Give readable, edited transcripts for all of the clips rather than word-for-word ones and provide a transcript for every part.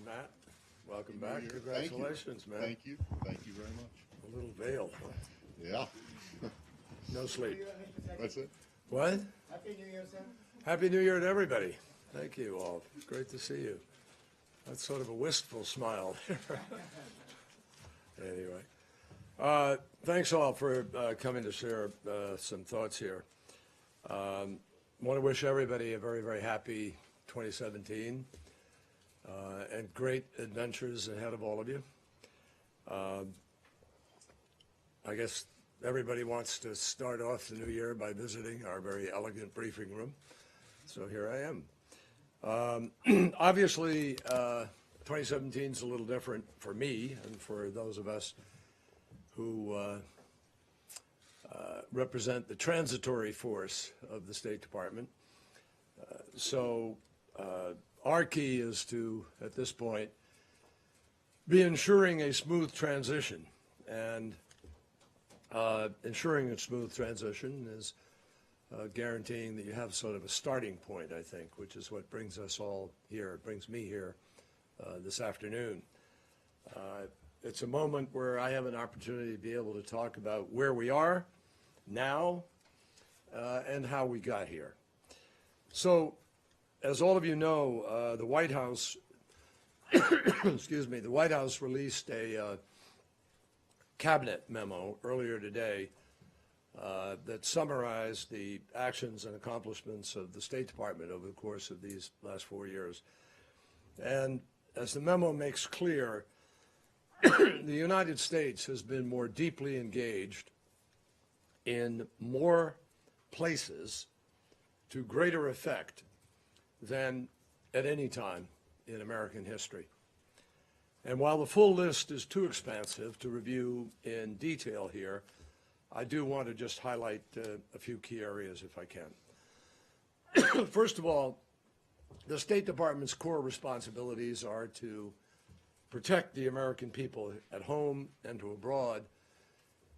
Matt. Welcome back. Thank you. Congratulations, man. Thank you. Thank you very much. A little veiled, huh? Yeah. No sleep. That's it. What? Happy New Year, sir. Happy New Year to everybody. Thank you all. Great to see you. That's sort of a wistful smile there. Anyway, thanks all for coming to share some thoughts here. Want to wish everybody a very, very happy 2017 and great adventures ahead of all of you. I guess everybody wants to start off the new year by visiting our very elegant briefing room. So here I am. Obviously, 2017 is a little different for me and for those of us who represent the transitory force of the State Department. So our key is to, at this point, be ensuring a smooth transition. And ensuring a smooth transition is guaranteeing that you have sort of a starting point, I think, which is what brings us all here, brings me here this afternoon. It's a moment where I have an opportunity to be able to talk about where we are now and how we got here. So, as all of you know, the White House, excuse me, the White House released a cabinet memo earlier today that summarized the actions and accomplishments of the State Department over the course of these last 4 years. And as the memo makes clear, the United States has been more deeply engaged in more places to greater effect than at any time in American history. And while the full list is too expansive to review in detail here, I do want to just highlight a few key areas if I can. First of all, the State Department's core responsibilities are to protect the American people at home and to abroad,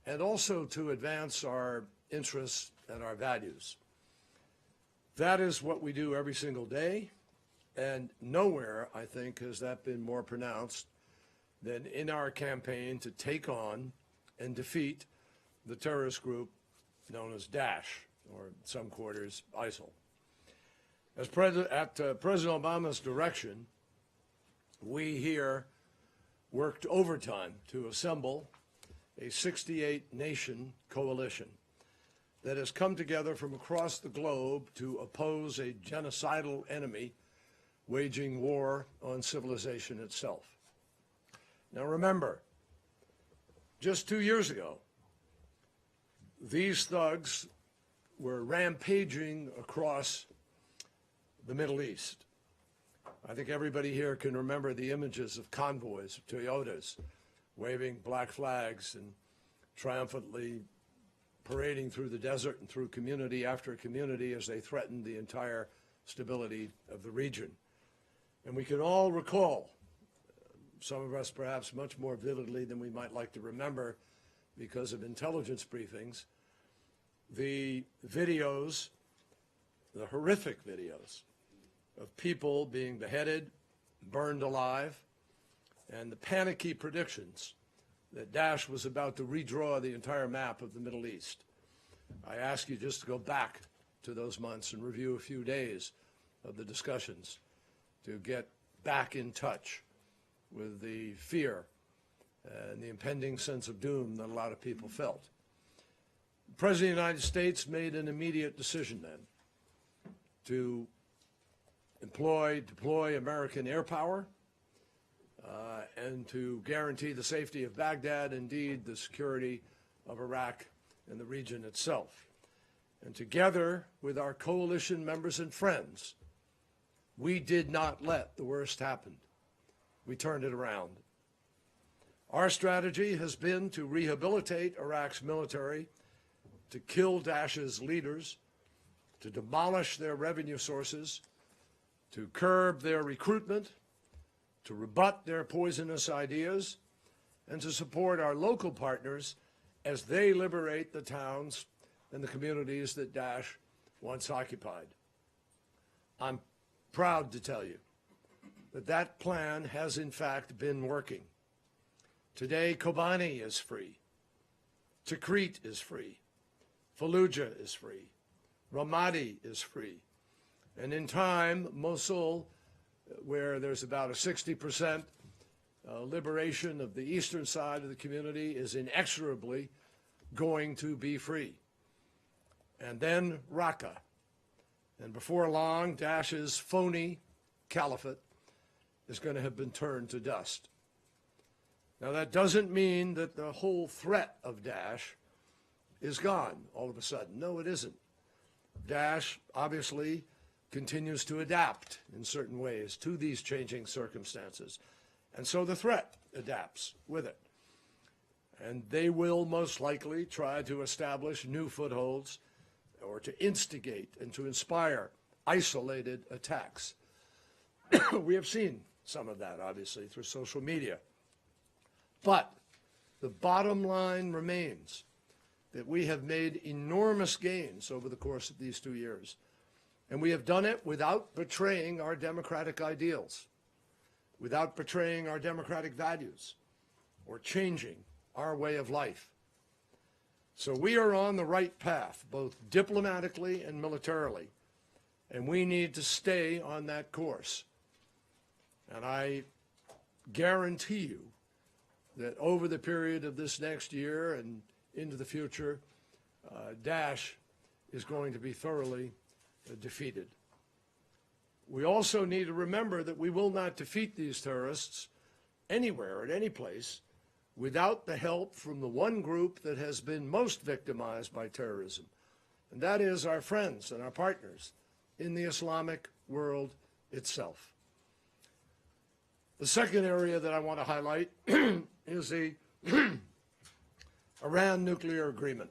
and also to advance our interests and our values. That is what we do every single day, and nowhere, I think, has that been more pronounced than in our campaign to take on and defeat the terrorist group known as Daesh, or in some quarters, ISIL. At President Obama's direction, we here worked overtime to assemble a 68-nation coalition that has come together from across the globe to oppose a genocidal enemy waging war on civilization itself. Now remember, just 2 years ago, these thugs were rampaging across the Middle East. I think everybody here can remember the images of convoys of Toyotas waving black flags and triumphantly parading through the desert and through community after community as they threatened the entire stability of the region. And we can all recall, some of us perhaps much more vividly than we might like to remember because of intelligence briefings, the videos, the horrific videos of people being beheaded, burned alive, and the panicky predictions that Daesh was about to redraw the entire map of the Middle East. I ask you just to go back to those months and review a few days of the discussions to get back in touch with the fear and the impending sense of doom that a lot of people felt. The President of the United States made an immediate decision then to deploy American air power and to guarantee the safety of Baghdad, indeed the security of Iraq and the region itself. And together with our coalition members and friends, we did not let the worst happen. We turned it around. Our strategy has been to rehabilitate Iraq's military, to kill Daesh's leaders, to demolish their revenue sources, to curb their recruitment, to rebut their poisonous ideas, and to support our local partners as they liberate the towns and the communities that Daesh once occupied. I'm proud to tell you that that plan has in fact been working. Today, Kobani is free. Tikrit is free. Fallujah is free. Ramadi is free. And in time, Mosul, where there's about a 60% liberation of the eastern side of the community, is inexorably going to be free. And then Raqqa. And before long, Daesh's phony caliphate is going to have been turned to dust. Now, that doesn't mean that the whole threat of Daesh is gone all of a sudden. No, it isn't. Daesh obviously continues to adapt in certain ways to these changing circumstances. And so the threat adapts with it. And they will most likely try to establish new footholds or to instigate and to inspire isolated attacks. We have seen some of that, obviously, through social media. But the bottom line remains that we have made enormous gains over the course of these 2 years. And we have done it without betraying our democratic ideals, without betraying our democratic values, or changing our way of life. So we are on the right path, both diplomatically and militarily, and we need to stay on that course. And I guarantee you that over the period of this next year and into the future, Daesh is going to be thoroughly defeated. We also need to remember that we will not defeat these terrorists anywhere, at any place, without the help from the one group that has been most victimized by terrorism, and that is our friends and our partners in the Islamic world itself. The second area that I want to highlight is the Iran nuclear agreement,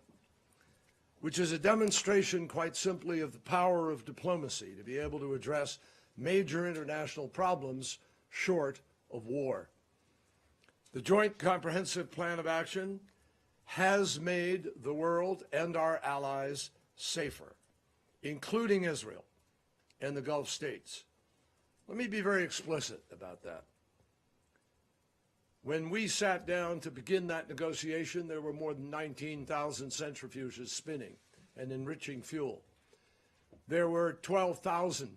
which is a demonstration, quite simply, of the power of diplomacy to be able to address major international problems short of war. The Joint Comprehensive Plan of Action has made the world and our allies safer, including Israel and the Gulf states. Let me be very explicit about that. When we sat down to begin that negotiation, there were more than 19,000 centrifuges spinning and enriching fuel. There were 12,000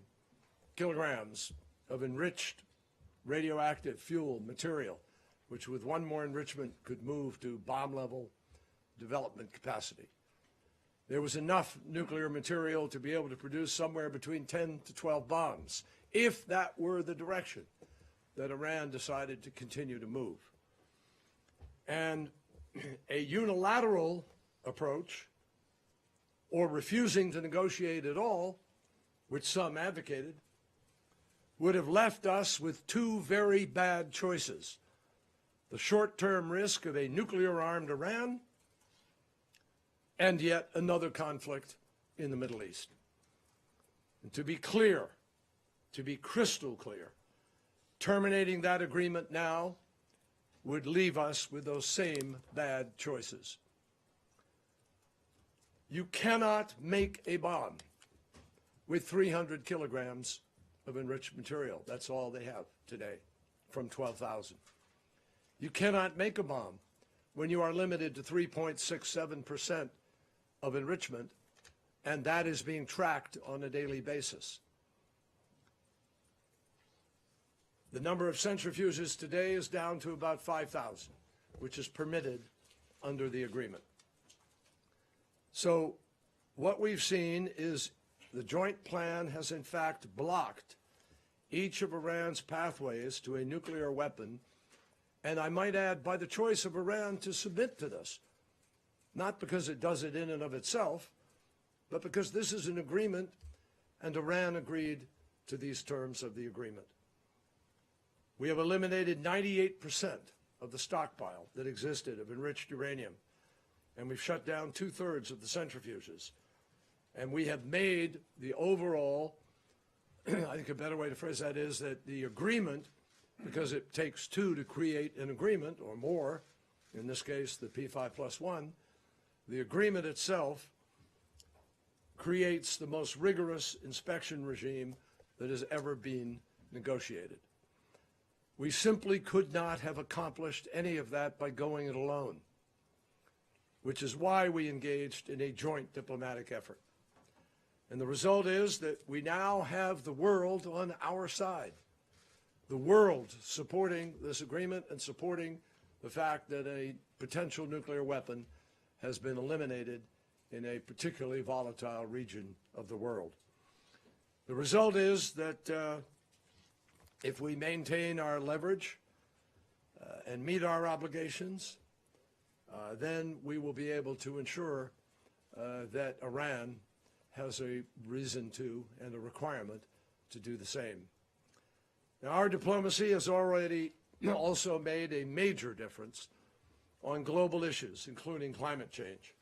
kilograms of enriched radioactive fuel material, which with one more enrichment could move to bomb-level development capacity. There was enough nuclear material to be able to produce somewhere between 10 to 12 bombs, if that were the direction that Iran decided to continue to move. And a unilateral approach, or refusing to negotiate at all, which some advocated, would have left us with two very bad choices: the short-term risk of a nuclear-armed Iran, and yet another conflict in the Middle East. And to be clear, to be crystal clear, terminating that agreement now would leave us with those same bad choices. You cannot make a bomb with 300 kilograms of enriched material. That's all they have today from 12,000. You cannot make a bomb when you are limited to 3.67% of enrichment, and that is being tracked on a daily basis. The number of centrifuges today is down to about 5,000, which is permitted under the agreement. So what we've seen is the joint plan has in fact blocked each of Iran's pathways to a nuclear weapon, and I might add, by the choice of Iran to submit to this, not because it does it in and of itself, but because this is an agreement and Iran agreed to these terms of the agreement. We have eliminated 98% of the stockpile that existed of enriched uranium, and we've shut down 2/3 of the centrifuges. And we have made the overall, I think a better way to phrase that is that the agreement, because it takes two to create an agreement, or more, in this case the P5+1, the agreement itself creates the most rigorous inspection regime that has ever been negotiated. We simply could not have accomplished any of that by going it alone, which is why we engaged in a joint diplomatic effort. And the result is that we now have the world on our side, the world supporting this agreement and supporting the fact that a potential nuclear weapon has been eliminated in a particularly volatile region of the world. The result is that if we maintain our leverage and meet our obligations, then we will be able to ensure that Iran has a reason to and a requirement to do the same. Now, our diplomacy has already also made a major difference on global issues, including climate change.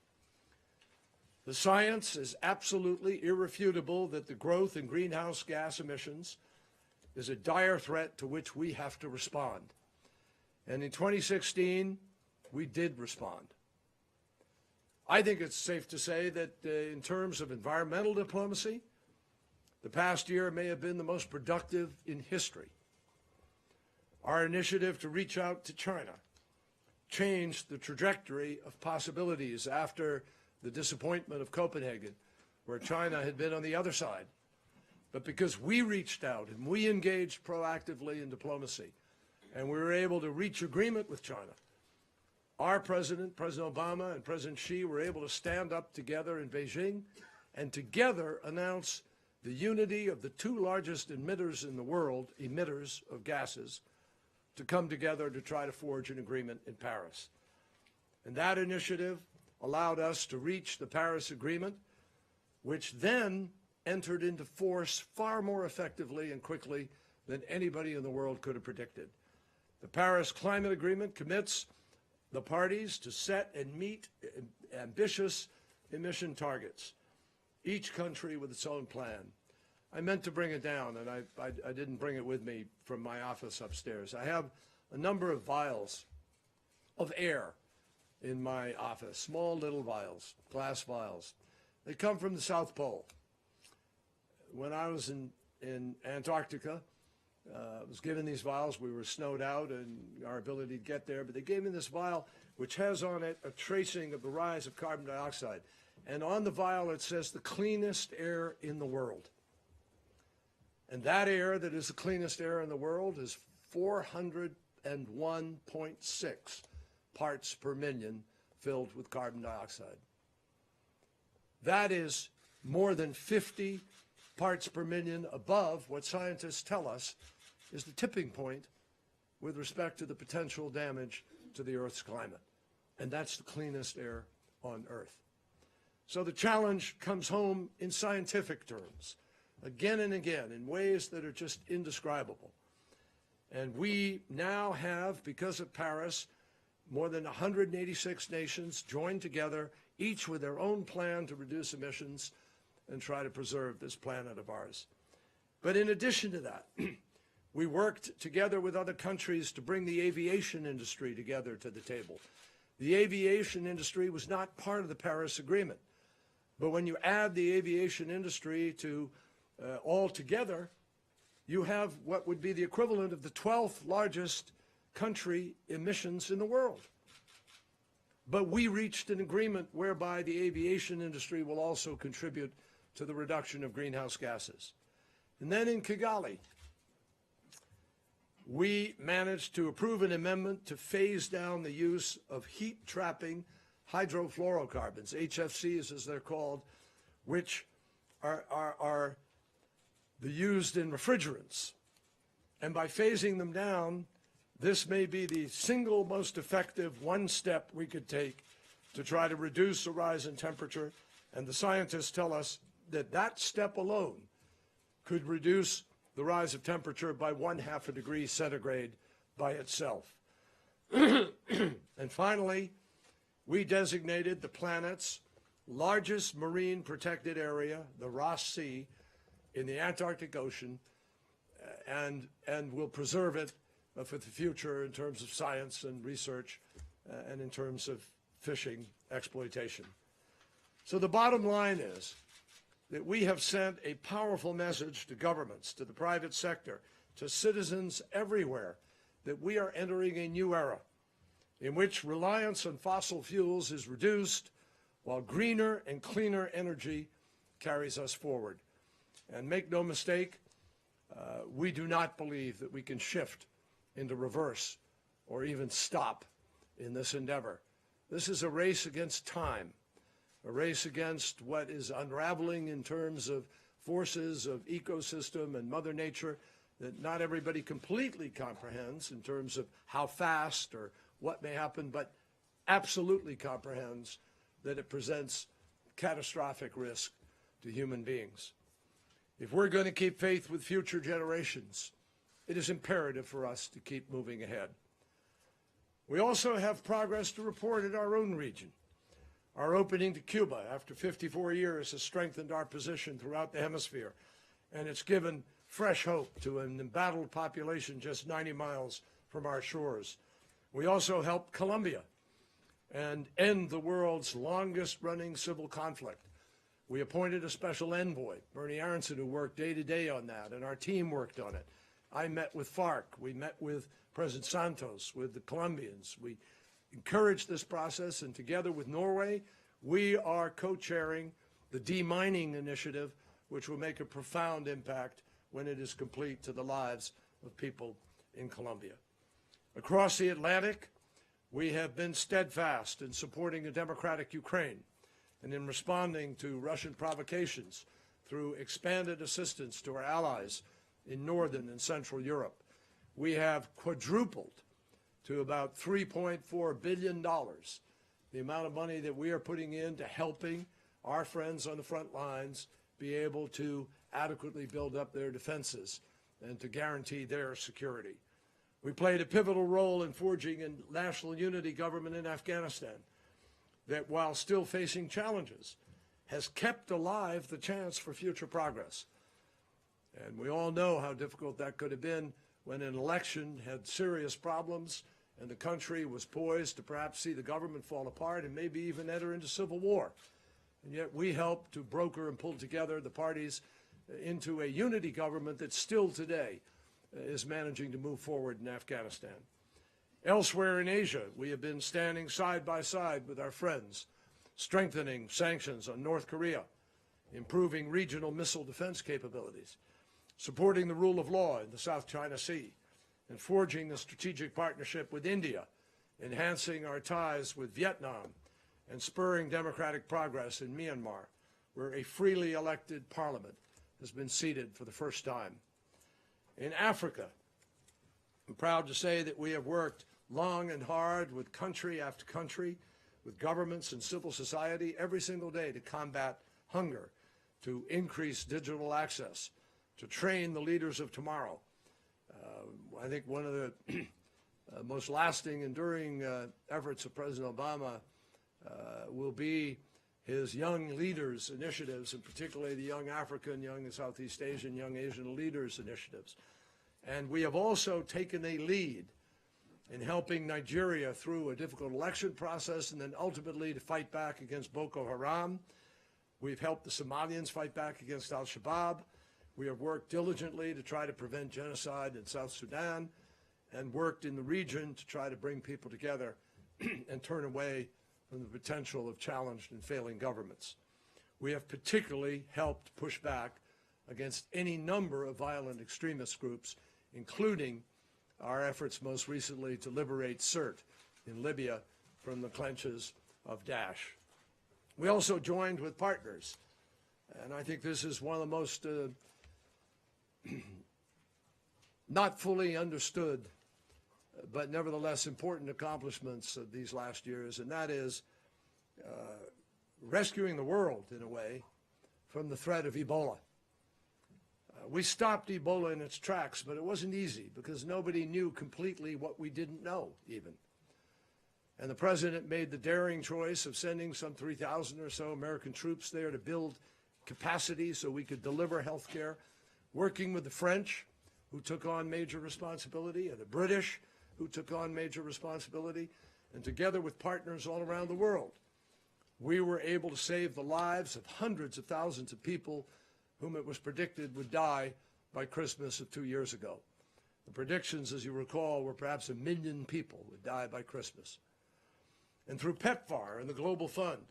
The science is absolutely irrefutable that the growth in greenhouse gas emissions is a dire threat to which we have to respond. And in 2016, we did respond. I think it's safe to say that in terms of environmental diplomacy, the past year may have been the most productive in history. Our initiative to reach out to China changed the trajectory of possibilities after the disappointment of Copenhagen, where China had been on the other side. But because we reached out and we engaged proactively in diplomacy, and we were able to reach agreement with China, our president, President Obama, and President Xi were able to stand up together in Beijing and together announce the unity of the two largest emitters in the world, emitters of gases, to come together to try to forge an agreement in Paris. And that initiative allowed us to reach the Paris Agreement, which then entered into force far more effectively and quickly than anybody in the world could have predicted. The Paris Climate Agreement commits the parties to set and meet ambitious emission targets, each country with its own plan. I meant to bring it down, and I didn't bring it with me from my office upstairs. I have a number of vials of air in my office, small little vials, glass vials. They come from the South Pole. When I was in Antarctica, I was given these vials. We were snowed out and our ability to get there, but they gave me this vial which has on it a tracing of the rise of carbon dioxide. And on the vial it says the cleanest air in the world. And that air that is the cleanest air in the world is 401.6 parts per million filled with carbon dioxide. That is more than 50 parts per million above what scientists tell us is the tipping point with respect to the potential damage to the Earth's climate. And that's the cleanest air on Earth. So the challenge comes home in scientific terms, again and again, in ways that are just indescribable. And we now have, because of Paris, more than 186 nations joined together, each with their own plan to reduce emissions and try to preserve this planet of ours. But in addition to that, we worked together with other countries to bring the aviation industry together to the table. The aviation industry was not part of the Paris Agreement. But when you add the aviation industry to all together, you have what would be the equivalent of the 12th largest country emissions in the world. But we reached an agreement whereby the aviation industry will also contribute to the reduction of greenhouse gases. And then in Kigali, we managed to approve an amendment to phase down the use of heat-trapping hydrofluorocarbons, HFCs as they're called, which are used in refrigerants. And by phasing them down, this may be the single most effective one step we could take to try to reduce the rise in temperature. And the scientists tell us that that step alone could reduce the rise of temperature by 1/2 degree centigrade by itself. And finally, we designated the planet's largest marine protected area, the Ross Sea, in the Antarctic Ocean, and will preserve it for the future in terms of science and research and in terms of fishing exploitation. So the bottom line is that we have sent a powerful message to governments, to the private sector, to citizens everywhere, that we are entering a new era in which reliance on fossil fuels is reduced while greener and cleaner energy carries us forward. And make no mistake, we do not believe that we can shift into reverse or even stop in this endeavor. This is a race against time, a race against what is unraveling in terms of forces of ecosystem and Mother Nature that not everybody completely comprehends in terms of how fast or what may happen, but absolutely comprehends that it presents catastrophic risk to human beings. If we're going to keep faith with future generations, it is imperative for us to keep moving ahead. We also have progress to report in our own region. Our opening to Cuba after 54 years has strengthened our position throughout the hemisphere, and it's given fresh hope to an embattled population just 90 miles from our shores. We also helped Colombia and end the world's longest-running civil conflict. We appointed a special envoy, Bernie Aronson, who worked day to day on that, and our team worked on it. I met with FARC. We met with President Santos, with the Colombians. We encouraged this process, and together with Norway, we are co-chairing the demining initiative, which will make a profound impact when it is complete to the lives of people in Colombia. Across the Atlantic, we have been steadfast in supporting a democratic Ukraine and in responding to Russian provocations through expanded assistance to our allies in Northern and Central Europe. We have quadrupled to about $3.4 billion the amount of money that we are putting into helping our friends on the front lines be able to adequately build up their defenses and to guarantee their security. We played a pivotal role in forging a national unity government in Afghanistan that, while still facing challenges, has kept alive the chance for future progress. And we all know how difficult that could have been when an election had serious problems and the country was poised to perhaps see the government fall apart and maybe even enter into civil war. And yet we helped to broker and pull together the parties into a unity government that still today is managing to move forward in Afghanistan. Elsewhere in Asia, we have been standing side by side with our friends, strengthening sanctions on North Korea, improving regional missile defense capabilities, supporting the rule of law in the South China Sea, and forging a strategic partnership with India, enhancing our ties with Vietnam, and spurring democratic progress in Myanmar, where a freely elected parliament has been seated for the first time. In Africa, I'm proud to say that we have worked long and hard with country after country, with governments and civil society every single day to combat hunger, to increase digital access, to train the leaders of tomorrow. I think one of the most lasting, enduring efforts of President Obama will be his Young Leaders initiatives, and particularly the Young African, Young Southeast Asian, Young Asian Leaders initiatives. And we have also taken a lead in helping Nigeria through a difficult election process and then ultimately to fight back against Boko Haram. We've helped the Somalians fight back against al-Shabaab. We have worked diligently to try to prevent genocide in South Sudan and worked in the region to try to bring people together and turn away from the potential of challenged and failing governments. We have particularly helped push back against any number of violent extremist groups, including our efforts most recently to liberate Sirte in Libya from the clutches of Daesh. We also joined with partners, and I think this is one of the most not fully understood, but nevertheless important accomplishments of these last years, and that is rescuing the world, in a way, from the threat of Ebola. We stopped Ebola in its tracks, but it wasn't easy because nobody knew completely what we didn't know, even. And the president made the daring choice of sending some 3,000 or so American troops there to build capacity so we could deliver health care, working with the French, who took on major responsibility, and the British, who took on major responsibility, and together with partners all around the world, we were able to save the lives of hundreds of thousands of people whom it was predicted would die by Christmas of 2 years ago. The predictions, as you recall, were perhaps 1 million people would die by Christmas. And through PEPFAR and the Global Fund,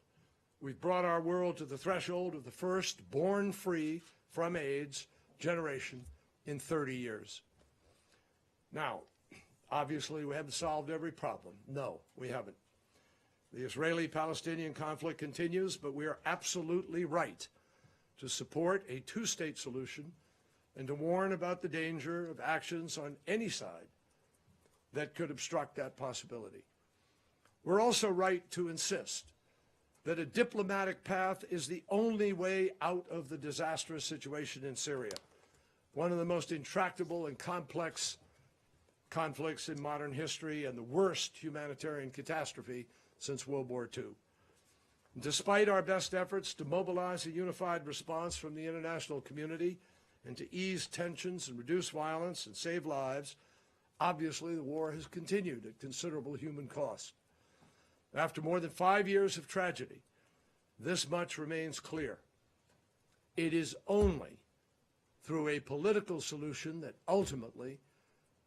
we've brought our world to the threshold of the first born free from AIDS generation in 30 years. Now, obviously, we haven't solved every problem. No, we haven't. The Israeli-Palestinian conflict continues, but we are absolutely right to support a two-state solution and to warn about the danger of actions on any side that could obstruct that possibility. We're also right to insist that a diplomatic path is the only way out of the disastrous situation in Syria, one of the most intractable and complex conflicts in modern history and the worst humanitarian catastrophe since World War II. Despite our best efforts to mobilize a unified response from the international community and to ease tensions and reduce violence and save lives, obviously the war has continued at considerable human cost. After more than 5 years of tragedy, this much remains clear. It is only through a political solution that ultimately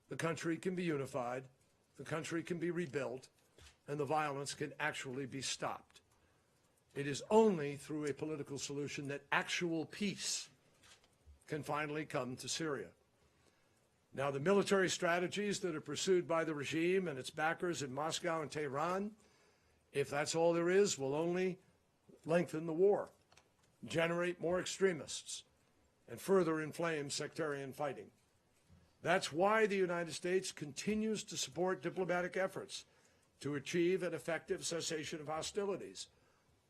the country can be unified, the country can be rebuilt, and the violence can actually be stopped. It is only through a political solution that actual peace can finally come to Syria. Now, the military strategies that are pursued by the regime and its backers in Moscow and Tehran, if that's all there is, will only lengthen the war, generate more extremists, and further inflame sectarian fighting. That's why the United States continues to support diplomatic efforts to achieve an effective cessation of hostilities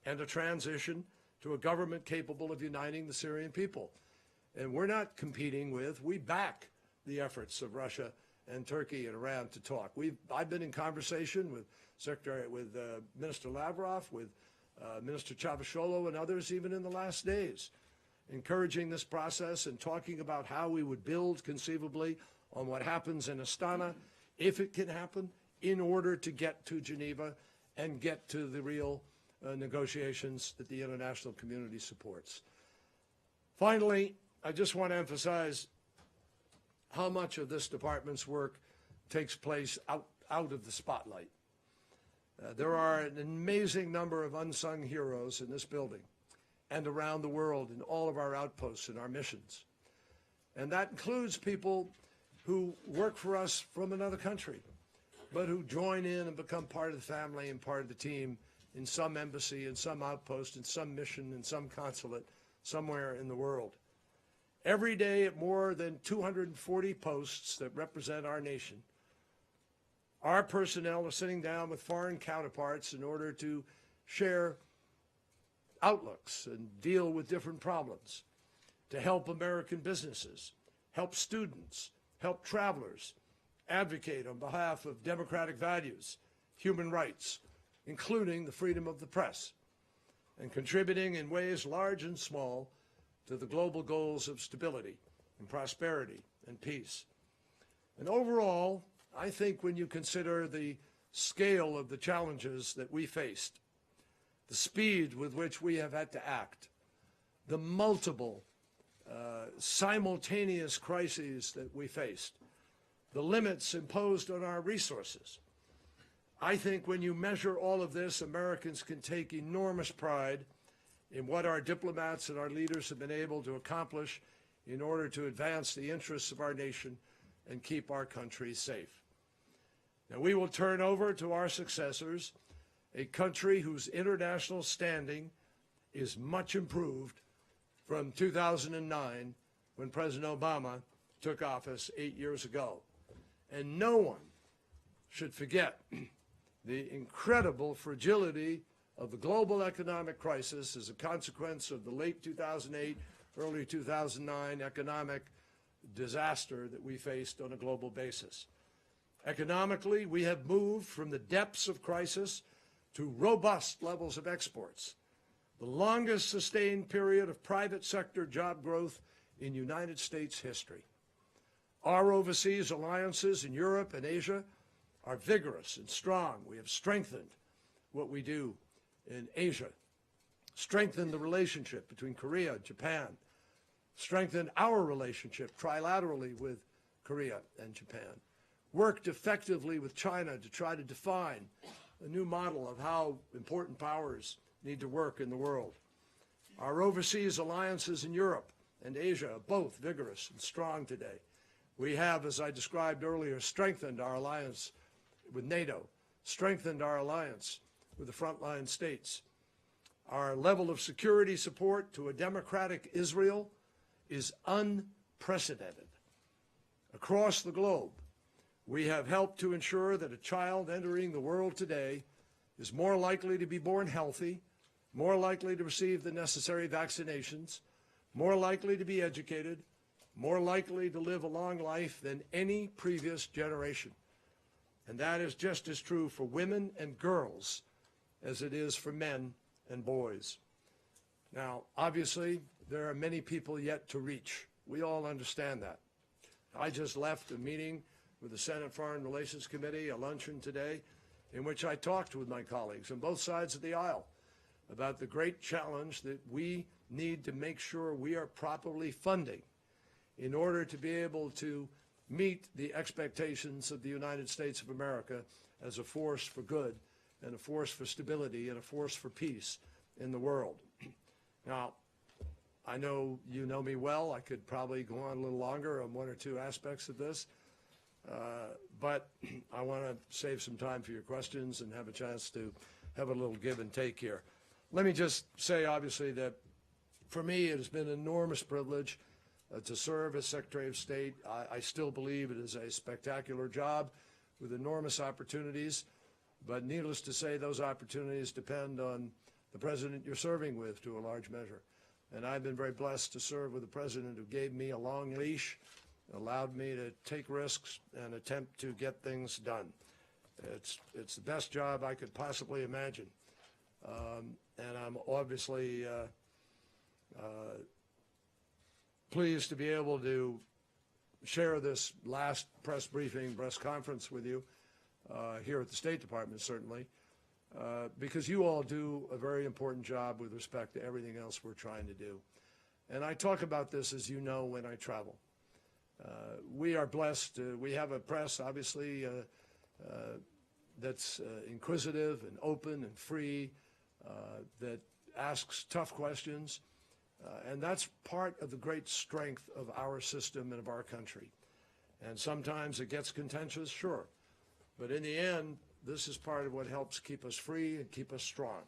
and a transition to a government capable of uniting the Syrian people. And we're not competing with, we back the efforts of Russia and Turkey and Iran to talk. I've been in conversation with Minister Lavrov, with Minister Cavusoglu and others even in the last days, encouraging this process and talking about how we would build conceivably on what happens in Astana, if it can happen, in order to get to Geneva and get to the real negotiations that the international community supports. Finally, I just want to emphasize how much of this department's work takes place out of the spotlight. There are an amazing number of unsung heroes in this building and around the world in all of our outposts and our missions. And that includes people who work for us from another country, but who join in and become part of the family and part of the team in some embassy, in some outpost, in some mission, in some consulate, somewhere in the world. Every day at more than 240 posts that represent our nation, our personnel are sitting down with foreign counterparts in order to share outlooks and deal with different problems, to help American businesses, help students, help travelers, advocate on behalf of democratic values, human rights, including the freedom of the press, and contributing in ways large and small to the global goals of stability and prosperity and peace. And overall, I think when you consider the scale of the challenges that we faced, the speed with which we have had to act, the multiple simultaneous crises that we faced, the limits imposed on our resources, I think when you measure all of this, Americans can take enormous pride in what our diplomats and our leaders have been able to accomplish in order to advance the interests of our nation and keep our country safe. Now, we will turn over to our successors a country whose international standing is much improved from 2009, when President Obama took office 8 years ago. And no one should forget the incredible fragility of the global economic crisis as a consequence of the late 2008, early 2009 economic disaster that we faced on a global basis. Economically, we have moved from the depths of crisis to robust levels of exports, the longest sustained period of private sector job growth in United States history. Our overseas alliances in Europe and Asia are vigorous and strong. We have strengthened what we do in Asia, strengthened the relationship between Korea and Japan, strengthened our relationship trilaterally with Korea, and Japan. Worked effectively with China to try to define a new model of how important powers need to work in the world. Our overseas alliances in Europe and Asia are both vigorous and strong today. We have, as I described earlier, strengthened our alliance with NATO, strengthened our alliance with the frontline states. Our level of security support to a democratic Israel is unprecedented. Across the globe, we have helped to ensure that a child entering the world today is more likely to be born healthy, more likely to receive the necessary vaccinations, more likely to be educated, more likely to live a long life than any previous generation. And that is just as true for women and girls as it is for men and boys. Now, obviously, there are many people yet to reach. We all understand that. I just left a meeting with the Senate Foreign Relations Committee, a luncheon today, in which I talked with my colleagues on both sides of the aisle about the great challenge that we need to make sure we are properly funding in order to be able to meet the expectations of the United States of America as a force for good and a force for stability and a force for peace in the world. Now, I know you know me well. I could probably go on a little longer on one or two aspects of this, but I want to save some time for your questions and have a chance to have a little give and take here. Let me just say, obviously, that for me it has been an enormous privilege to serve as Secretary of State. I still believe it is a spectacular job with enormous opportunities, but needless to say, those opportunities depend on the president you're serving with to a large measure. And I've been very blessed to serve with a president who gave me a long leash, allowed me to take risks and attempt to get things done. It's the best job I could possibly imagine. And I'm obviously pleased to be able to share this last press conference with you here at the State Department, certainly, because you all do a very important job with respect to everything else we're trying to do. And I talk about this, as you know, when I travel. We are blessed. We have a press, obviously, that's inquisitive and open and free, that asks tough questions. And that's part of the great strength of our system and of our country. And sometimes it gets contentious, sure. But in the end, this is part of what helps keep us free and keep us strong.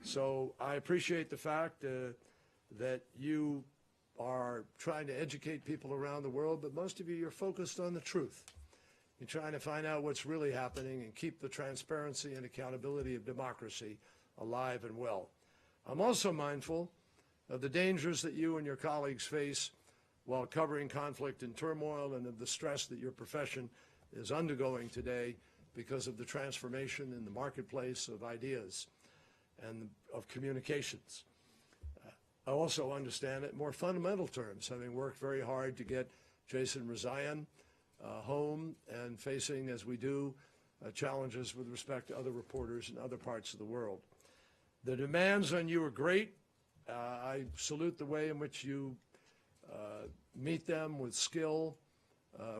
So I appreciate the fact that you are trying to educate people around the world, but most of you, you're focused on the truth. You're trying to find out what's really happening and keep the transparency and accountability of democracy alive and well. I'm also mindful of the dangers that you and your colleagues face while covering conflict and turmoil, and of the stress that your profession is undergoing today because of the transformation in the marketplace of ideas and of communications. I also understand it in more fundamental terms, having worked very hard to get Jason Rezaian home and facing, as we do, challenges with respect to other reporters in other parts of the world. The demands on you are great. I salute the way in which you meet them with skill,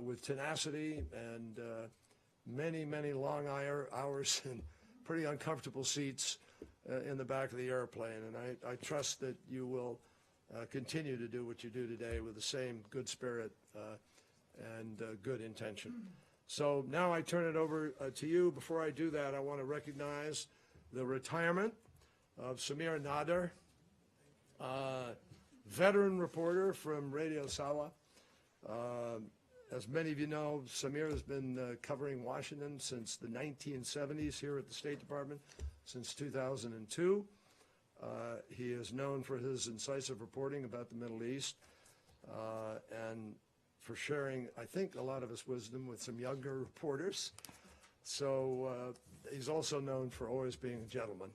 with tenacity, and many, many long hours and pretty uncomfortable seats in the back of the airplane. And I trust that you will continue to do what you do today with the same good spirit and good intention. So now I turn it over to you. Before I do that, I want to recognize the retirement of Samir Nader, veteran reporter from Radio Sawa. As many of you know, Samir has been covering Washington since the 1970s here at the State Department, since 2002. He is known for his incisive reporting about the Middle East and for sharing, I think, a lot of his wisdom with some younger reporters. So he's also known for always being a gentleman.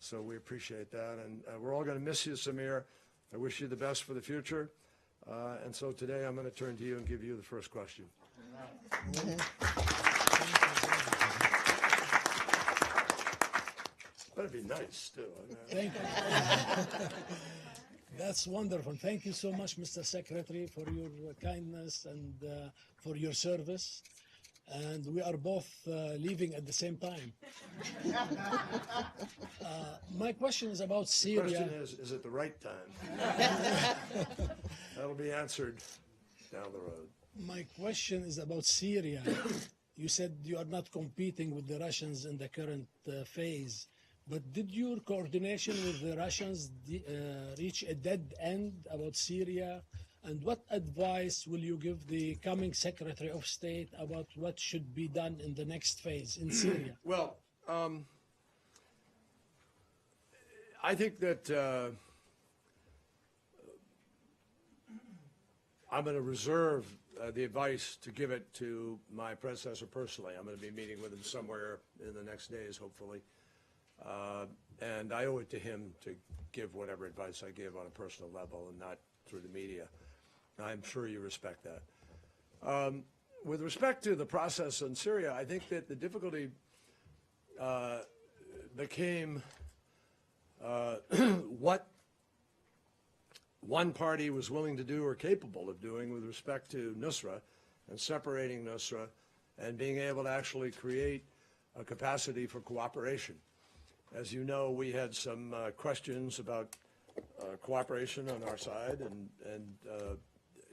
So we appreciate that. And we're all going to miss you, Samir. I wish you the best for the future. And so today I'm going to turn to you and give you the first question. Better be nice, too. Thank you. That's wonderful. Thank you so much, Mr. Secretary, for your kindness and for your service. And we are both leaving at the same time. My question is about Syria. Question is it the right time? That'll be answered down the road. My question is about Syria. You said you are not competing with the Russians in the current phase, but did your coordination with the Russians reach a dead end about Syria? And what advice will you give the coming Secretary of State about what should be done in the next phase in Syria? Well, I think that I'm going to reserve the advice to give it to my predecessor personally. I'm going to be meeting with him somewhere in the next days, hopefully. And I owe it to him to give whatever advice I give on a personal level and not through the media. I'm sure you respect that. With respect to the process in Syria, I think that the difficulty became what one party was willing to do or capable of doing with respect to Nusra and separating Nusra and being able to actually create a capacity for cooperation. As you know, we had some questions about cooperation on our side, and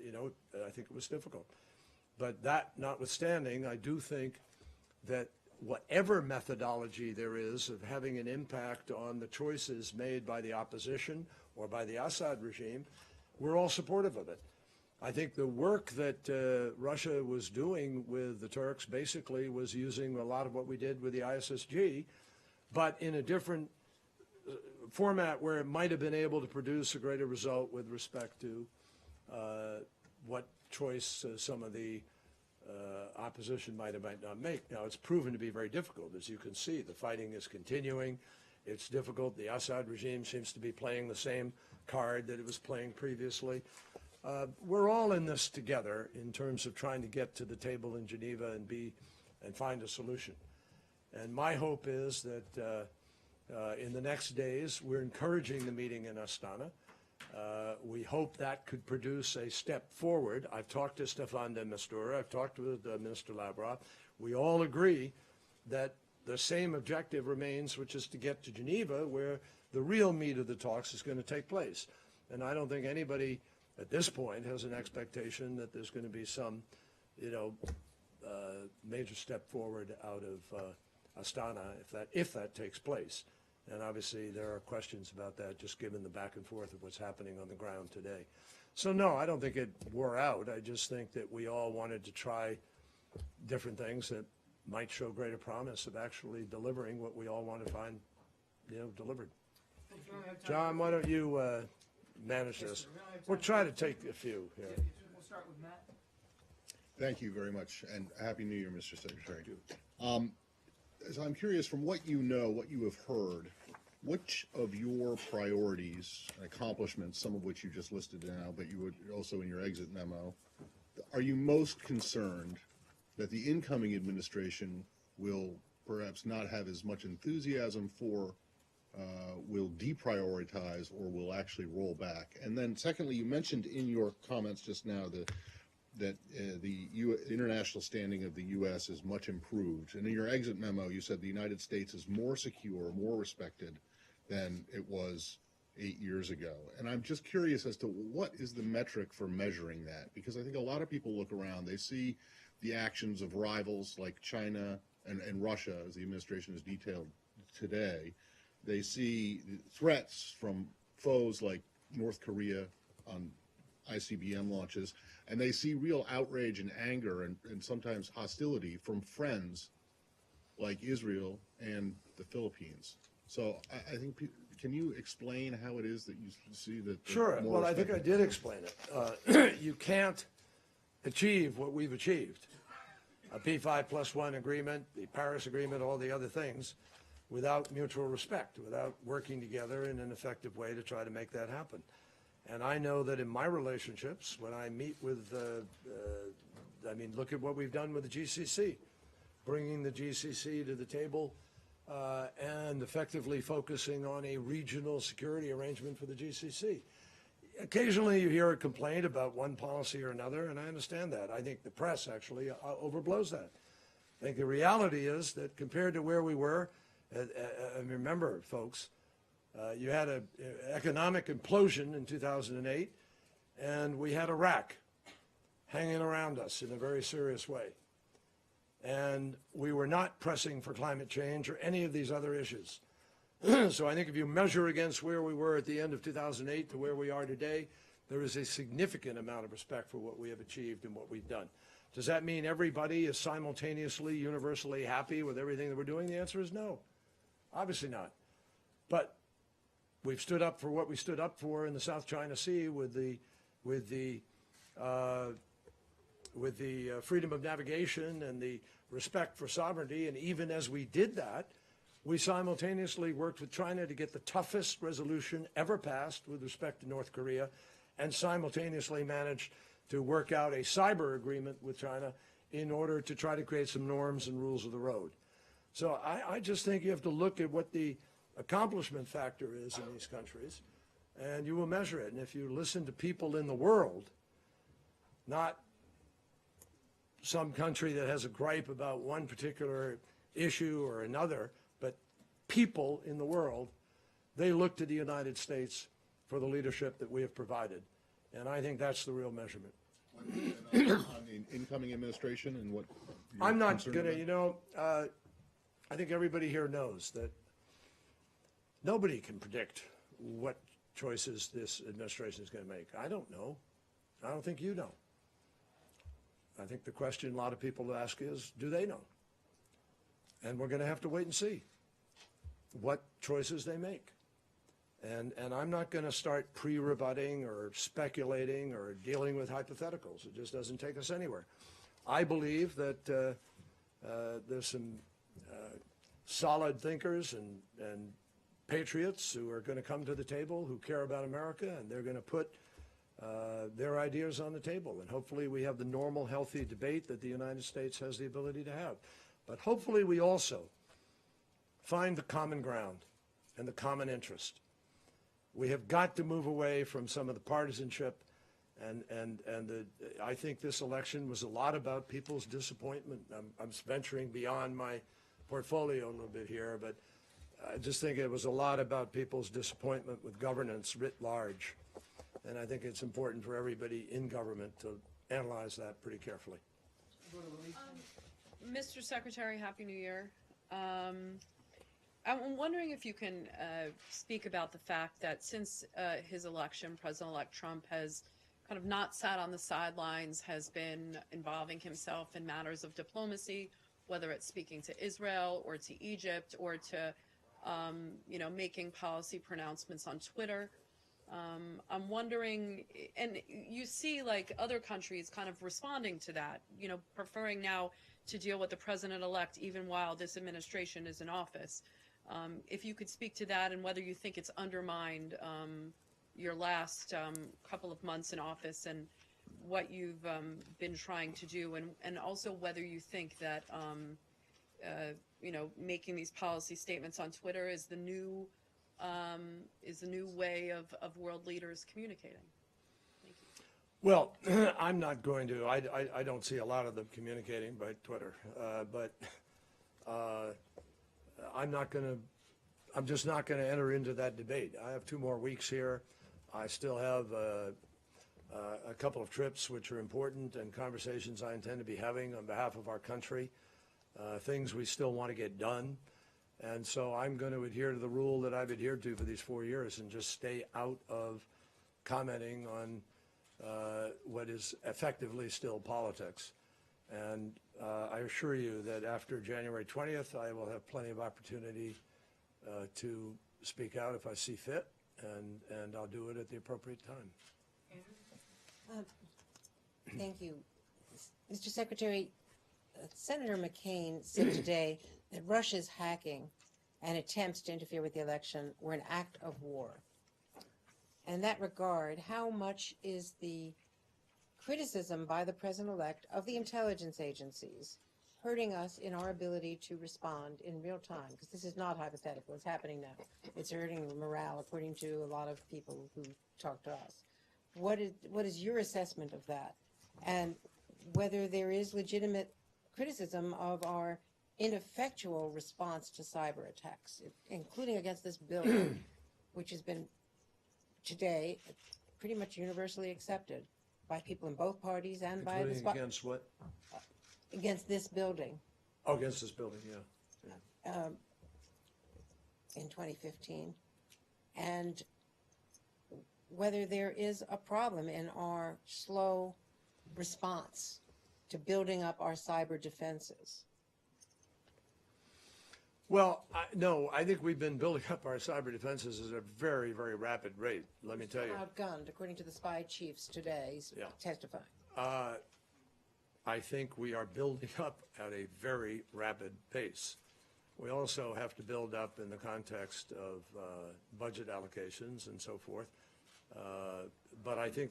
you know, I think it was difficult. But that notwithstanding, I do think that whatever methodology there is of having an impact on the choices made by the opposition or by the Assad regime, we're all supportive of it. I think the work that Russia was doing with the Turks basically was using a lot of what we did with the ISSG, but in a different format where it might have been able to produce a greater result with respect to what choice some of the opposition might or might not make. Now, it's proven to be very difficult. As you can see, the fighting is continuing. It's difficult. The Assad regime seems to be playing the same card that it was playing previously. We're all in this together in terms of trying to get to the table in Geneva and find a solution. And my hope is that in the next days, we're encouraging the meeting in Astana. We hope that could produce a step forward. I've talked to Stefan de Mistura. I've talked with Minister Lavrov. We all agree that the same objective remains, which is to get to Geneva, where the real meat of the talks is going to take place. And I don't think anybody at this point has an expectation that there's going to be some, you know, major step forward out of Astana if that takes place. And obviously there are questions about that, just given the back and forth of what's happening on the ground today. So no, I don't think it wore out. I just think that we all wanted to try different things that might show greater promise of actually delivering what we all want to find, you know, delivered. John, why don't you manage this? We'll try to take a few here. We'll start with Matt. Thank you very much, and Happy New Year, Mr. Secretary. So I'm curious, from what you know, what you have heard, which of your priorities and accomplishments, some of which you just listed now, but you would also in your exit memo, are you most concerned that the incoming administration will perhaps not have as much enthusiasm for, will deprioritize, or will actually roll back? And then secondly, you mentioned in your comments just now that the international standing of the U.S. is much improved. And in your exit memo, you said the United States is more secure, more respected than it was 8 years ago. And I'm just curious as to what is the metric for measuring that? Because I think a lot of people look around, they see the actions of rivals like China and Russia, as the administration has detailed today. They see threats from foes like North Korea on ICBM launches, and they see real outrage and anger and sometimes hostility from friends like Israel and the Philippines. So I think, can you explain how it is that you see that? Sure. Well, I think I did explain it. You can't achieve what we've achieved, a P5+1 agreement, the Paris Agreement, all the other things, without mutual respect, without working together in an effective way to try to make that happen. And I know that in my relationships, when I meet with, I mean, look at what we've done with the GCC, bringing the GCC to the table and effectively focusing on a regional security arrangement for the GCC. occasionally you hear a complaint about one policy or another, and I understand that. I think the press actually overblows that. I think the reality is that compared to where we were, remember, folks, you had an economic implosion in 2008, and we had Iraq hanging around us in a very serious way. And we were not pressing for climate change or any of these other issues. So I think if you measure against where we were at the end of 2008 to where we are today, there is a significant amount of respect for what we have achieved and what we've done. Does that mean everybody is simultaneously, universally happy with everything that we're doing? The answer is no. Obviously not. But we've stood up for what we stood up for in the South China Sea with the freedom of navigation and the respect for sovereignty. And even as we did that, we simultaneously worked with China to get the toughest resolution ever passed with respect to North Korea, and simultaneously managed to work out a cyber agreement with China in order to try to create some norms and rules of the road. So I just think you have to look at what the accomplishment factor is in these countries, and you will measure it. And if you listen to people in the world, not some country that has a gripe about one particular issue or another, but people in the world, they look to the United States for the leadership that we have provided. And I think that's the real measurement. On the incoming administration and what you're I'm not concerned going to, about? you know, I think everybody here knows that nobody can predict what choices this administration is going to make. I don't know. I don't think you know. I think the question a lot of people ask is, do they know? And we're going to have to wait and see what choices they make. And I'm not going to start pre-rebutting or speculating or dealing with hypotheticals. It just doesn't take us anywhere. I believe that there's some solid thinkers and patriots who are going to come to the table, who care about America, and they're going to put their ideas on the table. And hopefully we have the normal, healthy debate that the United States has the ability to have. But hopefully we also find the common ground and the common interest. We have got to move away from some of the partisanship, and I think this election was a lot about people's disappointment. I'm venturing beyond my portfolio a little bit here, but I just think it was a lot about people's disappointment with governance writ large. And I think it's important for everybody in government to analyze that pretty carefully. Mr. Secretary, Happy New Year. I'm wondering if you can speak about the fact that since his election, President-elect Trump has kind of not sat on the sidelines, has been involving himself in matters of diplomacy, whether it's speaking to Israel or to Egypt or to, making policy pronouncements on Twitter. I'm wondering, and you see like other countries kind of responding to that, preferring now to deal with the president-elect even while this administration is in office. If you could speak to that and whether you think it's undermined your last couple of months in office and what you've been trying to do, and also whether you think that making these policy statements on Twitter is the new way of world leaders communicating. Thank you. Well, I'm not going to. I don't see a lot of them communicating by Twitter, but I'm just not going to enter into that debate. I have 2 more weeks here. I still have a couple of trips which are important and conversations I intend to be having on behalf of our country, things we still want to get done. And so I'm going to adhere to the rule that I've adhered to for these 4 years and just stay out of commenting on what is effectively still politics. And I assure you that after January 20th, I will have plenty of opportunity to speak out if I see fit, and I'll do it at the appropriate time. Thank you. Mr. Secretary, Senator McCain said today that Russia's hacking and attempts to interfere with the election were an act of war. In that regard, how much is the criticism by the president-elect of the intelligence agencies hurting us in our ability to respond in real time? Because this is not hypothetical. It's happening now. It's hurting morale, according to a lot of people who talk to us. what is your assessment of that? And whether there is legitimate criticism of our ineffectual response to cyber attacks, including against this building, which has been today pretty much universally accepted by people in both parties and by the Including against what? against this building Oh, against this building, yeah. in 2015, and whether there is a problem in our slow response to building up our cyber defenses. Well, no, I think we've been building up our cyber defenses at a very, very rapid rate, let me tell you. Outgunned, according to the spy chiefs today Yeah. testifying. I think we are building up at a very rapid pace. We also have to build up in the context of budget allocations and so forth. But I think,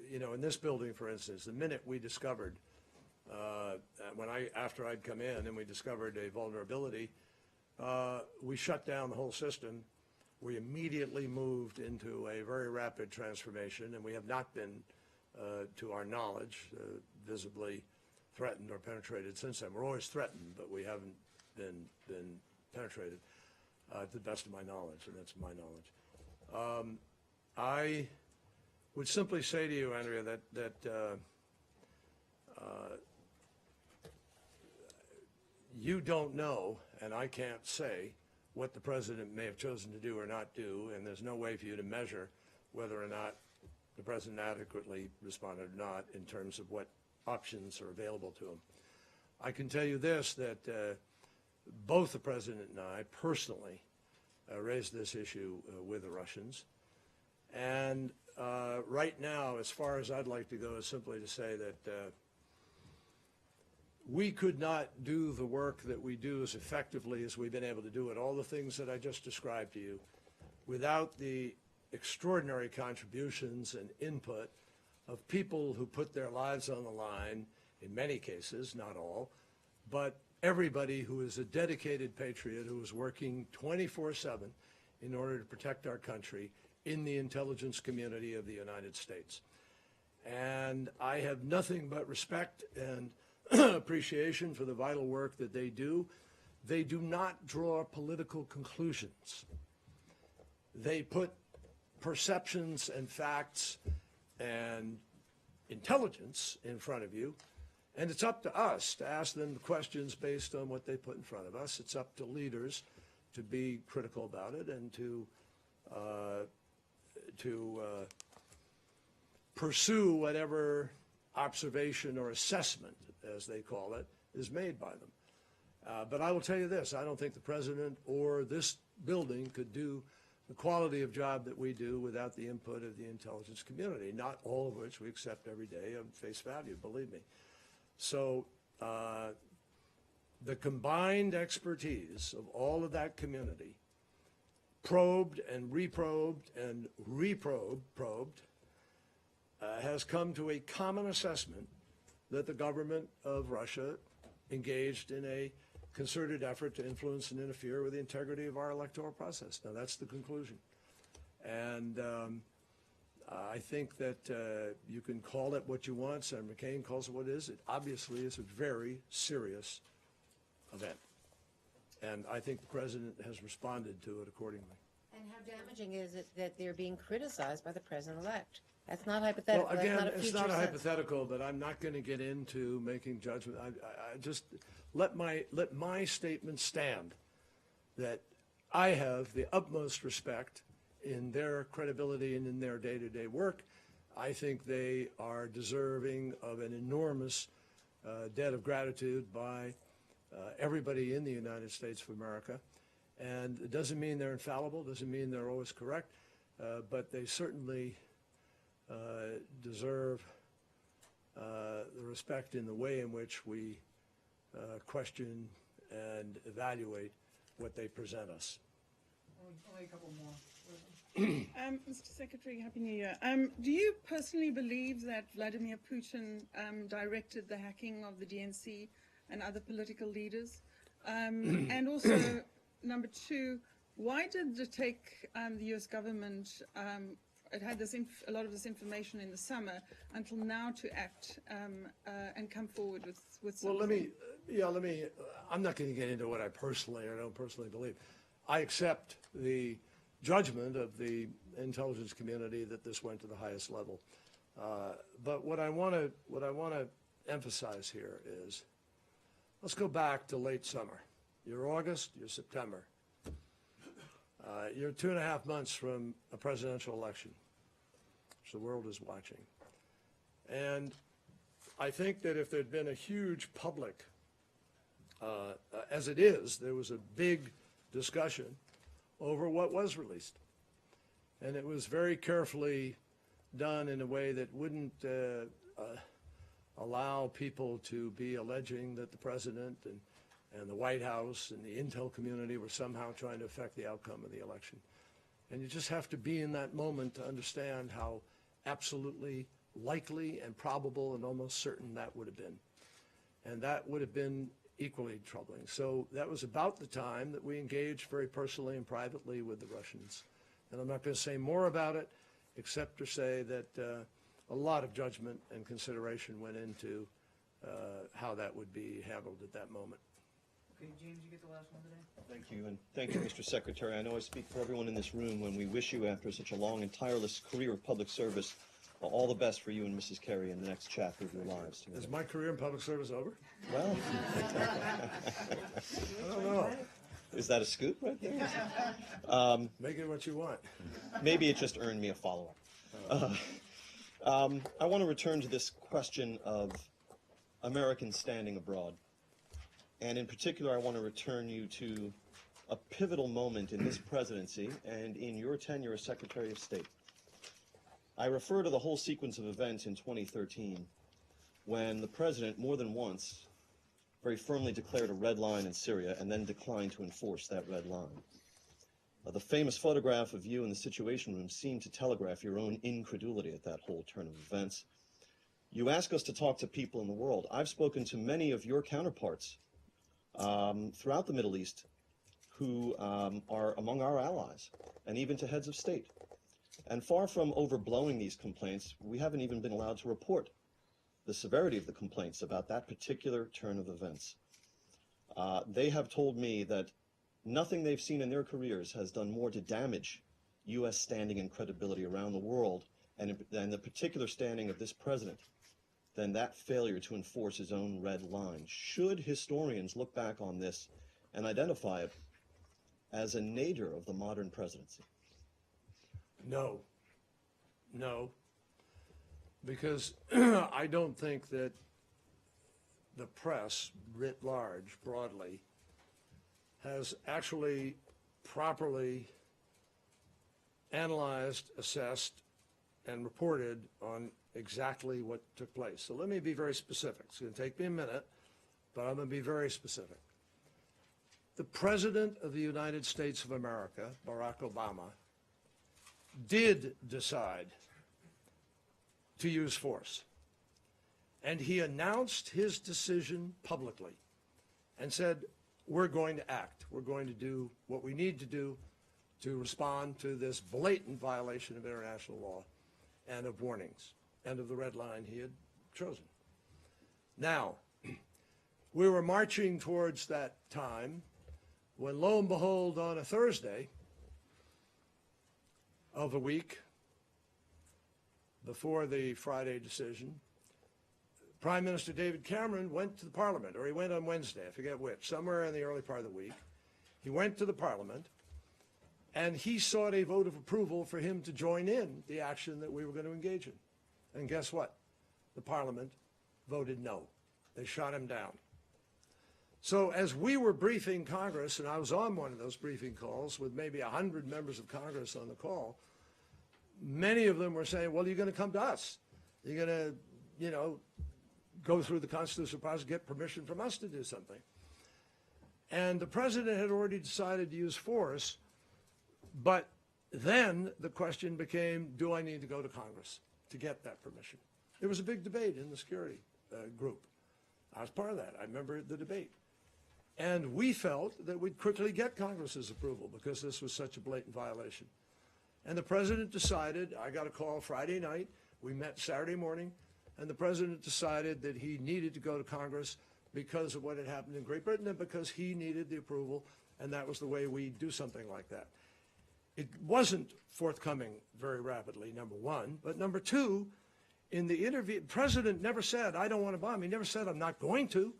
you know, in this building, for instance, the minute we discovered, after I'd come in and we discovered a vulnerability, we shut down the whole system. We immediately moved into a very rapid transformation, and we have not been, to our knowledge, visibly threatened or penetrated since then. We're always threatened, but we haven't been penetrated, to the best of my knowledge, and that's my knowledge. I would simply say to you, Andrea, that you don't know, and I can't say, what the president may have chosen to do or not do, and there's no way for you to measure whether or not the president adequately responded or not in terms of what options are available to him. I can tell you this, that both the president and I personally raised this issue with the Russians. And right now, as far as I'd like to go, is simply to say that we could not do the work that we do as effectively as we've been able to do it, all the things that I just described to you, without the extraordinary contributions and input of people who put their lives on the line, in many cases, not all, but everybody who is a dedicated patriot who is working 24/7 in order to protect our country in the intelligence community of the United States. And I have nothing but respect and appreciation for the vital work that they do. They do not draw political conclusions. They put perceptions and facts and intelligence in front of you, and it's up to us to ask them the questions based on what they put in front of us. It's up to leaders to be critical about it and to pursue whatever observation or assessment, as they call it, is made by them. But I will tell you this, I don't think the president or this building could do the quality of job that we do without the input of the intelligence community, not all of which we accept every day on face value, believe me. So the combined expertise of all of that community, probed and reprobed and probed, has come to a common assessment that the government of Russia engaged in a concerted effort to influence and interfere with the integrity of our electoral process. Now, that's the conclusion. And I think that you can call it what you want. Senator McCain calls it what it is. It obviously is a very serious event. And I think the president has responded to it accordingly. And how damaging is it that they're being criticized by the president-elect? That's not hypothetical. Well, again, That's not a it's future not a sense. hypothetical, but I'm not going to get into making judgment. I just let my statement stand that I have the utmost respect in their credibility and in their day-to-day work. I think they are deserving of an enormous debt of gratitude by everybody in the United States of America. And it doesn't mean they're infallible, doesn't mean they're always correct, but they certainly deserve the respect in the way in which we question and evaluate what they present us. Only a couple more. Mr. Secretary, Happy New Year. Do you personally believe that Vladimir Putin directed the hacking of the DNC and other political leaders? And also, number two, why did it take the U.S. government it had this a lot of this information in the summer until now to act and come forward with Well, something. I'm not going to get into what I personally or don't personally believe. I accept the judgment of the intelligence community that this went to the highest level. But what I want to emphasize here is, let's go back to late summer. You're August, you're September. You're 2.5 months from a presidential election, which the world is watching. And I think that if there'd been a huge public, as it is, there was a big discussion over what was released. And it was very carefully done in a way that wouldn't allow people to be alleging that the president and the White House and the intel community were somehow trying to affect the outcome of the election. And you just have to be in that moment to understand how absolutely likely and probable and almost certain that would have been. And that would have been equally troubling. So that was about the time that we engaged very personally and privately with the Russians. And I'm not going to say more about it, except to say that a lot of judgment and consideration went into how that would be handled at that moment. Okay, James, you get the last one today. Thank you, and thank you, Mr. Secretary. I know I speak for everyone in this room when we wish you, after such a long and tireless career of public service, all the best for you and Mrs. Kerry in the next chapter of your lives together. Is my career in public service over? Well, I don't know. is that a scoop right there? Make it what you want. Maybe it just earned me a follow-up. I want to return to this question of Americans standing abroad. And in particular, I want to return you to a pivotal moment in this presidency and in your tenure as Secretary of State. I refer to the whole sequence of events in 2013 when the president, more than once, very firmly declared a red line in Syria and then declined to enforce that red line. The famous photograph of you in the Situation Room seemed to telegraph your own incredulity at that whole turn of events. You ask us to talk to people in the world. I've spoken to many of your counterparts throughout the Middle East who are among our allies, and even to heads of state. And far from overblowing these complaints, we haven't even been allowed to report the severity of the complaints about that particular turn of events. They have told me that nothing they've seen in their careers has done more to damage U.S. standing and credibility around the world, and the particular standing of this president, than that failure to enforce his own red line. Should historians look back on this and identify it as a nadir of the modern presidency? No. No. Because I don't think that the press, writ large, broadly, has actually properly analyzed, assessed, and reported on exactly what took place. So let me be very specific. It's going to take me a minute, but I'm going to be very specific. The President of the United States of America, Barack Obama, did decide to use force. And he announced his decision publicly and said, we're going to act. We're going to do what we need to do to respond to this blatant violation of international law and of warnings and of the red line he had chosen. Now, we were marching towards that time when, lo and behold, on a Thursday of the week before the Friday decision, Prime Minister David Cameron went to the Parliament, or he went on Wednesday, I forget which, somewhere in the early part of the week. He went to the Parliament, and he sought a vote of approval for him to join in the action that we were going to engage in. And guess what? The Parliament voted no. They shot him down. So as we were briefing Congress, and I was on one of those briefing calls with maybe 100 members of Congress on the call, many of them were saying, well, you're going to come to us. You're going to, go through the constitutional process, get permission from us to do something. And the president had already decided to use force, but then the question became, do I need to go to Congress to get that permission? There was a big debate in the security group. I was part of that. I remember the debate. And we felt that we'd quickly get Congress's approval because this was such a blatant violation. And the president decided, I got a call Friday night, we met Saturday morning, and the president decided that he needed to go to Congress because of what had happened in Great Britain and because he needed the approval, and that was the way we do something like that. It wasn't forthcoming very rapidly, number one, but number two, in the interview, the president never said, I don't want to bomb. He never said, I'm not going to.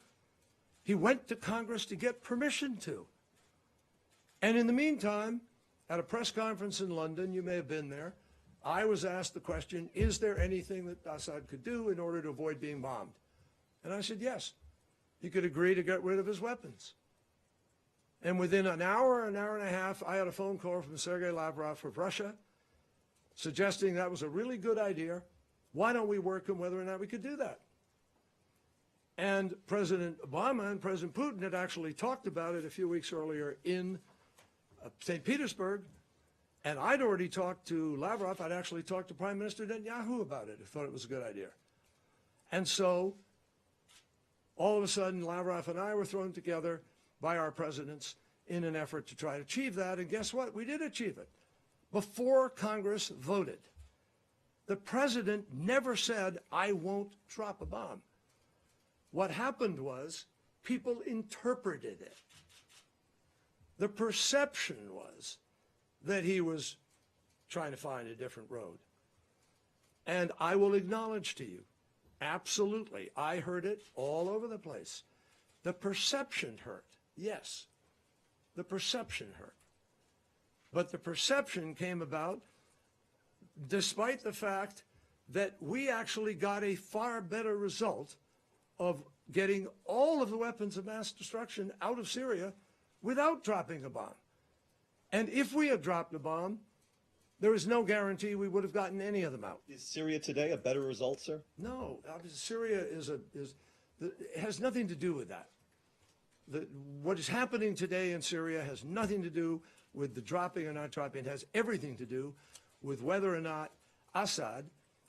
He went to Congress to get permission to. And in the meantime, at a press conference in London, you may have been there, I was asked the question, is there anything that Assad could do in order to avoid being bombed? And I said, yes. He could agree to get rid of his weapons. And within an hour and a half, I had a phone call from Sergei Lavrov of Russia suggesting that was a really good idea. Why don't we work on whether or not we could do that? And President Obama and President Putin had actually talked about it a few weeks earlier in St. Petersburg, and I'd already talked to Lavrov. I'd actually talked to Prime Minister Netanyahu about it. I thought it was a good idea. And so, all of a sudden, Lavrov and I were thrown together by our presidents in an effort to try to achieve that, and guess what? We did achieve it. Before Congress voted, the president never said, I won't drop a bomb. What happened was people interpreted it. The perception was that he was trying to find a different road. And I will acknowledge to you, absolutely, I heard it all over the place. The perception hurt, yes. The perception hurt. But the perception came about despite the fact that we actually got a far better result of getting all of the weapons of mass destruction out of Syria without dropping a bomb. And if we had dropped a bomb, there is no guarantee we would have gotten any of them out. Is Syria today a better result, sir? No, Syria has nothing to do with that. What is happening today in Syria has nothing to do with the dropping or not dropping. It has everything to do with whether or not Assad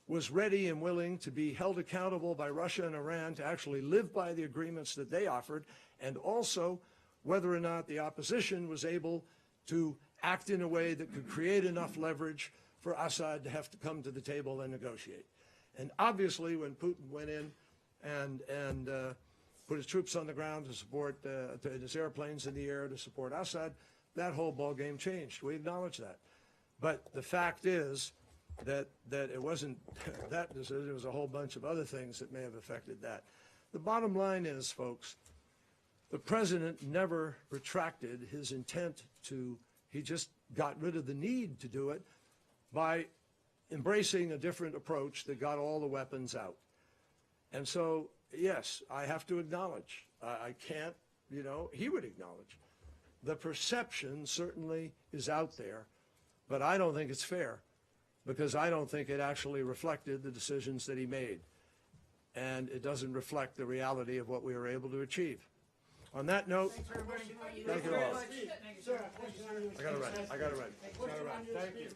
was ready and willing to be held accountable by Russia and Iran to actually live by the agreements that they offered, and also whether or not the opposition was able to act in a way that could create enough leverage for Assad to have to come to the table and negotiate. And obviously, when Putin went in and put his troops on the ground to support his airplanes in the air to support Assad, that whole ballgame changed. We acknowledge that. But the fact is that it wasn't that decision. It was a whole bunch of other things that may have affected that. The bottom line is, folks, the president never retracted his intent to, he just got rid of the need to do it by embracing a different approach that got all the weapons out. And so, yes, I have to acknowledge, I can't, he would acknowledge. The perception certainly is out there, but I don't think it's fair because I don't think it actually reflected the decisions that he made. And it doesn't reflect the reality of what we were able to achieve. On that note, thank you all. I got to run. Thank you.